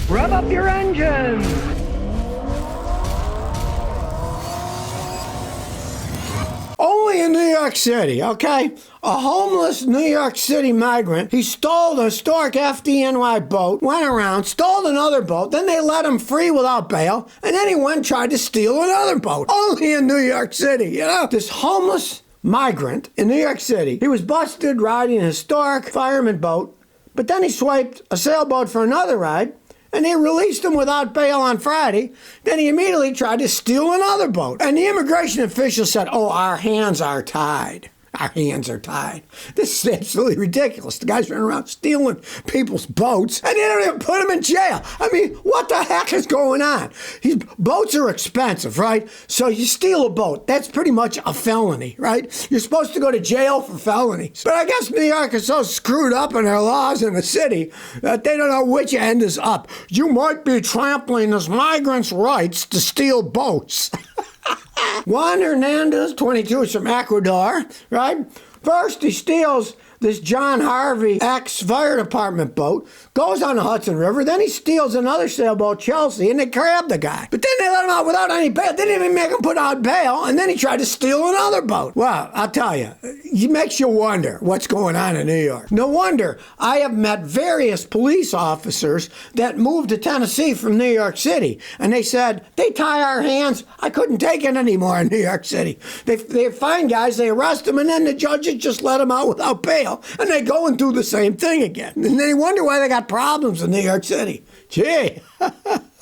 Rev up your engines! Only in New York City, okay? A homeless New York City migrant, he stole the historic FDNY boat, went around, stole another boat, then they let him free without bail, and then he went and tried to steal another boat. Only in New York City, you know? This homeless migrant in New York City, he was busted riding a historic fireman boat, but then he swiped a sailboat for another ride, and they released him without bail on Friday. Then he immediately tried to steal another boat. And the immigration official said, "Oh, our hands are tied. Our hands are tied." This is absolutely ridiculous. The guy's running around stealing people's boats, and they don't even put him in jail. I mean, what the heck is going on? Boats are expensive, right? So you steal a boat, that's pretty much a felony, right? You're supposed to go to jail for felonies. But I guess New York is so screwed up in their laws in the city that they don't know which end is up. You might be trampling this migrants' rights to steal boats. Juan Hernandez, 22, is from Ecuador, right? First, he steals this John Harvey ex-fire department boat, goes on the Hudson River, then he steals another sailboat, Chelsea, and they grab the guy. But then they let him out without any bail. They didn't even make him put out bail, and then he tried to steal another boat. Well, I'll tell you, it makes you wonder what's going on in New York. No wonder I have met various police officers that moved to Tennessee from New York City, and they said, they tie our hands. I couldn't take it anymore in New York City. They find guys, they arrest them, and then the judges just let them out without bail. And they go and do the same thing again. And they wonder why they got problems in New York City. Gee,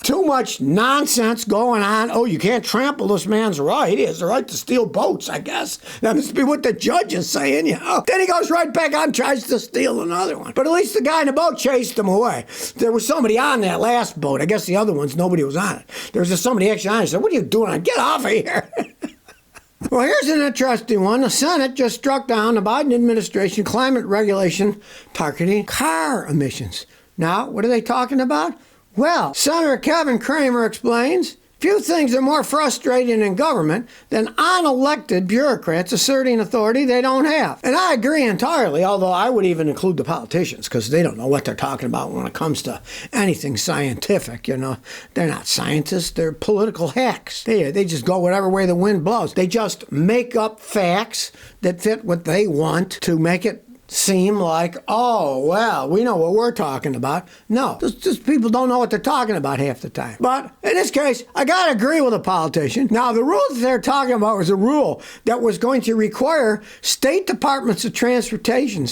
too much nonsense going on. Oh, you can't trample this man's right. He has the right to steal boats, I guess. That must be what the judge is saying, you know. Then he goes right back on and tries to steal another one. But at least the guy in the boat chased him away. There was somebody on that last boat. I guess the other ones, nobody was on it. There was just somebody actually on it. He said, "What are you doing? Get off of here." Well, here's an interesting one. The Senate just struck down the Biden administration climate regulation targeting car emissions. Now, what are they talking about? Well, Senator Kevin Cramer explains, few things are more frustrating in government than unelected bureaucrats asserting authority they don't have. And I agree entirely, although I would even include the politicians because they don't know what they're talking about when it comes to anything scientific, you know. They're not scientists, they're political hacks. They just go whatever way the wind blows. They just make up facts that fit what they want to make it seem like, oh, well, we know what we're talking about. No, just people don't know what they're talking about half the time. But in this case, I got to agree with a politician. Now, the rule that they're talking about was a rule that was going to require state departments of transportation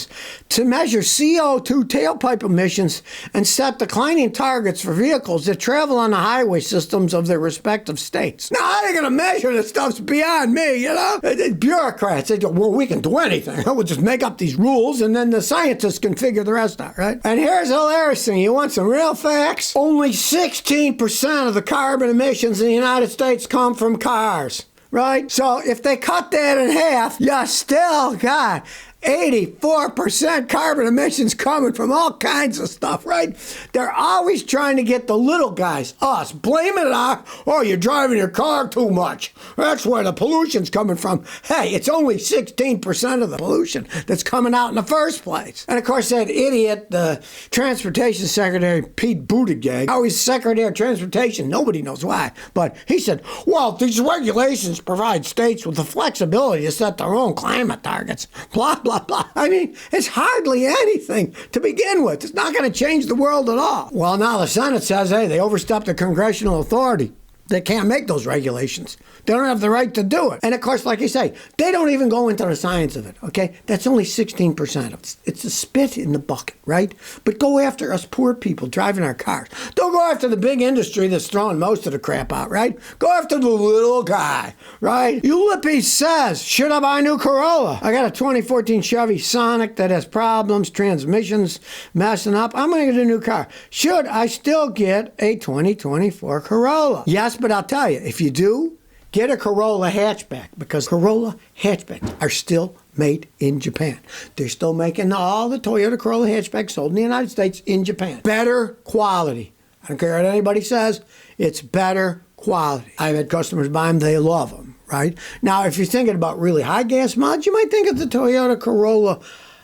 to measure CO2 tailpipe emissions and set declining targets for vehicles that travel on the highway systems of their respective states. Now, how are they going to measure this stuff's beyond me, you know? Bureaucrats, they go, well, we can do anything. We'll just make up these rules and then the scientists can figure the rest out, right? And here's the hilarious thing. You want some real facts? Only 16% of the carbon emissions in the United States come from cars, right? So if they cut that in half, you still got 84% carbon emissions coming from all kinds of stuff, right? They're always trying to get the little guys, us, blaming it on, oh, you're driving your car too much. That's where the pollution's coming from. Hey, it's only 16% of the pollution that's coming out in the first place. And of course, that idiot, the Transportation Secretary, Pete Buttigieg, now he's Secretary of Transportation, nobody knows why, but he said, well, these regulations provide states with the flexibility to set their own climate targets, blah, blah, blah. I mean, it's hardly anything to begin with. It's not going to change the world at all. Well, now the Senate says, hey, they overstepped the congressional authority. They can't make those regulations. They don't have the right to do it. And of course, like you say, they don't even go into the science of it, okay? That's only 16% of it. It's a spit in the bucket, right? But go after us poor people driving our cars. Don't go after the big industry that's throwing most of the crap out, right? Go after the little guy, right? Ulysses says, should I buy a new Corolla? I got a 2014 Chevy Sonic that has problems, transmissions messing up. I'm going to get a new car. Should I still get a 2024 Corolla? Yes, but I'll tell you, if you do, get a Corolla hatchback, because Corolla hatchbacks are still made in Japan. They're still making all the Toyota Corolla hatchbacks sold in the United States in Japan. Better quality. I don't care what anybody says, it's better quality. I've had customers buy them, they love them, right? Now, if you're thinking about really high gas mileage, you might think of the Toyota Corolla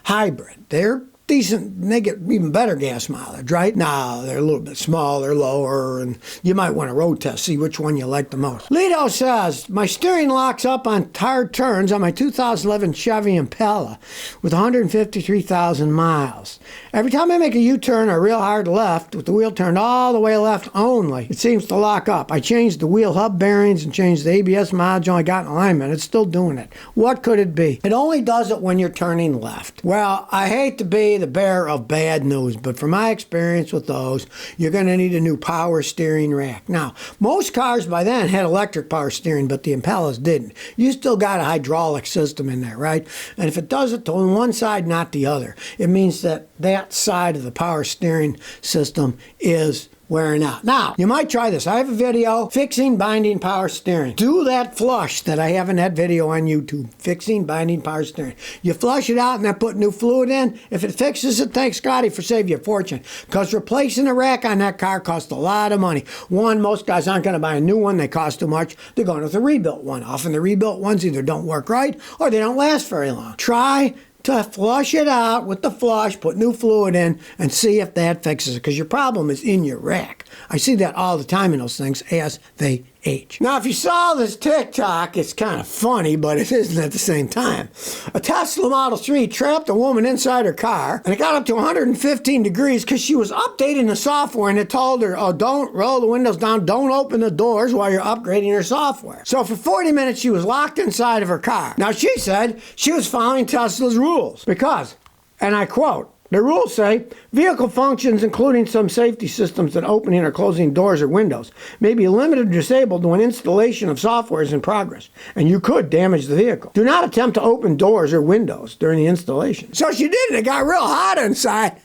Hybrid. They're decent, they get even better gas mileage, right? Now, they're a little bit smaller, lower, and you might want to road test, see which one you like the most. Lito says, my steering locks up on hard turns on my 2011 Chevy Impala with 153,000 miles. Every time I make a U-turn or a real hard left with the wheel turned all the way left only, it seems to lock up. I changed the wheel hub bearings and changed the ABS module. I got in alignment. It's still doing it. What could it be? It only does it when you're turning left. Well, I hate to be the bearer of bad news, but from my experience with those, you're going to need a new power steering rack. Now, most cars by then had electric power steering, but the Impalas didn't. You still got a hydraulic system in there, right? And if it does it on one side, not the other, it means that that side of the power steering system is wearing out. Now, you might try this. I have a video, fixing binding power steering. Do that flush that I have in that video on YouTube, fixing binding power steering. You flush it out and then put new fluid in. If it fixes it, thanks Scotty for saving you a fortune. Because replacing a rack on that car costs a lot of money. One, most guys aren't going to buy a new one. They cost too much. They're going with a rebuilt one. Often the rebuilt ones either don't work right or they don't last very long. Try to flush it out with the flush, put new fluid in, and see if that fixes it, because your problem is in your rack. I see that all the time in those things as they age. Now, if you saw this TikTok, it's kind of funny, but it isn't at the same time. A Tesla Model 3 trapped a woman inside her car, and it got up to 115 degrees because she was updating the software, and it told her, oh, don't roll the windows down, don't open the doors while you're upgrading your software. So for 40 minutes, she was locked inside of her car. Now, she said she was following Tesla's rules because, and I quote, the rules say, vehicle functions, including some safety systems that opening or closing doors or windows, may be limited or disabled when installation of software is in progress, and you could damage the vehicle. Do not attempt to open doors or windows during the installation. So she did, and it got real hot inside.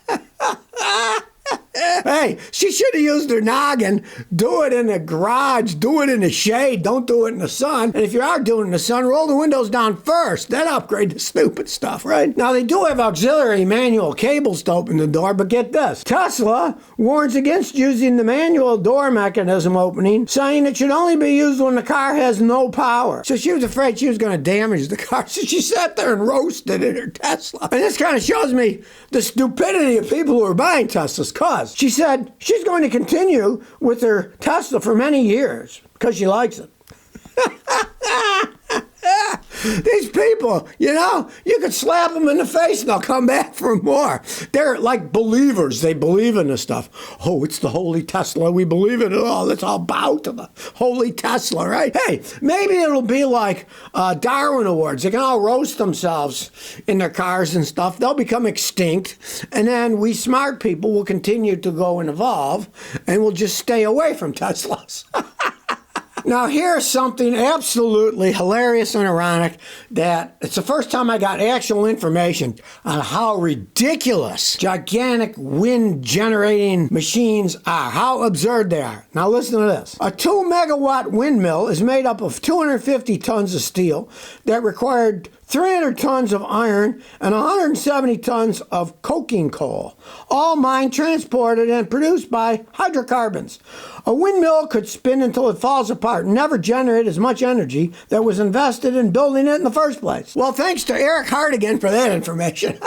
Hey, she should have used her noggin. Do it in the garage. Do it in the shade. Don't do it in the sun. And if you are doing it in the sun, roll the windows down first. Then upgrade the stupid stuff, right? Now, they do have auxiliary manual cables to open the door, but get this. Tesla warns against using the manual door mechanism opening, saying it should only be used when the car has no power. So she was afraid she was going to damage the car. So she sat there and roasted in her Tesla. And this kind of shows me the stupidity of people who are buying Teslas, because she said she's going to continue with her Tesla for many years because she likes it. These people, you know, you could slap them in the face and they'll come back for more. They're like believers. They believe in this stuff. Oh, it's the holy Tesla. We believe in it all. Let's all bow to the holy Tesla, right? Hey, maybe it'll be like Darwin Awards. They can all roast themselves in their cars and stuff. They'll become extinct. And then we smart people will continue to go and evolve, and we'll just stay away from Teslas. Now, here's something absolutely hilarious and ironic that it's the first time I got actual information on how ridiculous gigantic wind-generating machines are, how absurd they are. Now, listen to this. A 2-megawatt windmill is made up of 250 tons of steel that required 300 tons of iron and 170 tons of coking coal, all mined, transported, and produced by hydrocarbons. A windmill could spin until it falls apart and never generate as much energy that was invested in building it in the first place. Well, thanks to Eric Hardigan for that information.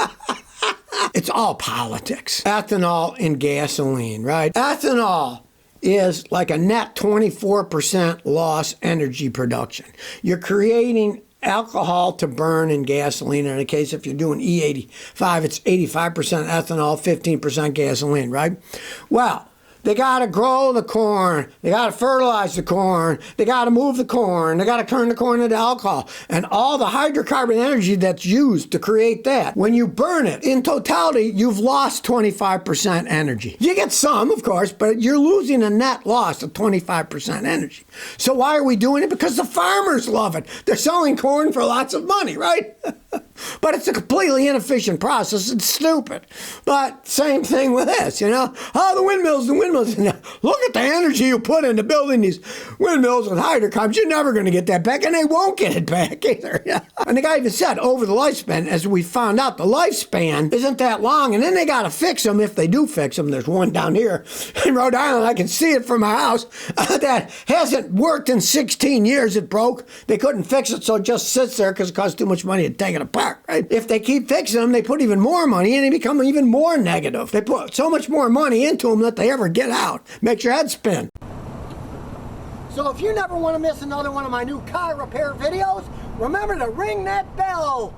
It's all politics. Ethanol in gasoline, right? Ethanol is like a net 24% loss energy production. You're creating alcohol to burn in gasoline. In the case, if you're doing E85, it's 85% ethanol, 15% gasoline, right? Well, they got to grow the corn. They got to fertilize the corn. They got to move the corn. They got to turn the corn into alcohol. And all the hydrocarbon energy that's used to create that, when you burn it, in totality, you've lost 25% energy. You get some, of course, but you're losing a net loss of 25% energy. So why are we doing it? Because the farmers love it. They're selling corn for lots of money, right? But it's a completely inefficient process. It's stupid. But same thing with this, you know? Oh, the windmills. windmills. Look at the energy you put into building these windmills with hydrocarbons. You're never going to get that back, and they won't get it back either. And the guy even said, over the lifespan, as we found out, the lifespan isn't that long, and then they got to fix them if they do fix them. There's one down here in Rhode Island. I can see it from my house that hasn't worked in 16 years. It broke. They couldn't fix it, so it just sits there because it costs too much money to take it apart, right? If they keep fixing them, they put even more money in, and they become even more negative. They put so much more money into them that they ever get out. Makes your head spin. So if you never want to miss another one of my new car repair videos, remember to ring that bell.